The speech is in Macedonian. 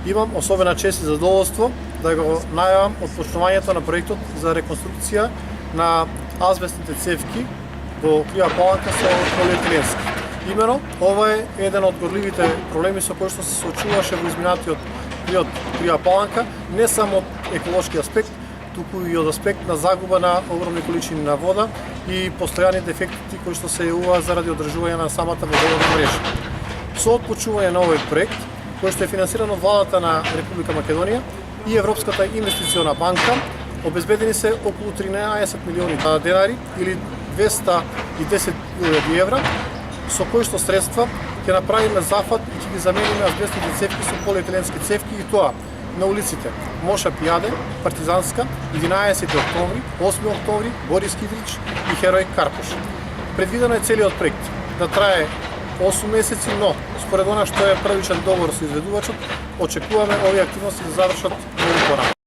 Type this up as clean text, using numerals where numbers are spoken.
Имам особена чест и задоволство да го најавам отпочнувањето на проектот за реконструкција на азбестните цевки во Крива Паланка со полиетиленски. Имено, ова е еден од горливите проблеми со кои што се соочуваше во изминатиот период Крива Паланка, не само од еколошки аспект, туку и од аспект на загуба на огромни количини на вода и постојани дефекти кои што се јавуваат заради одржување на самата водоводна мрежа. Со отпочнување на овој проект, кој што е финансиран од владата на Република Македонија и Европската инвестициона банка, обезбедени се околу 13 милиони денари или 210.000 евра, со кои што средства ќе направиме зафат и ќе ги замениме азбестните цевки со полиетиленски цевки, и тоа на улиците Моша Пијаде, Партизанска, 11 октомври, 8 октомври, Борис Кидрич и Херој Карпуш. Предвидено е целиот проект да трае 8 месеци, но според она што е првичен договор со изведувачот, очекуваме овие активности да завршат многу порано.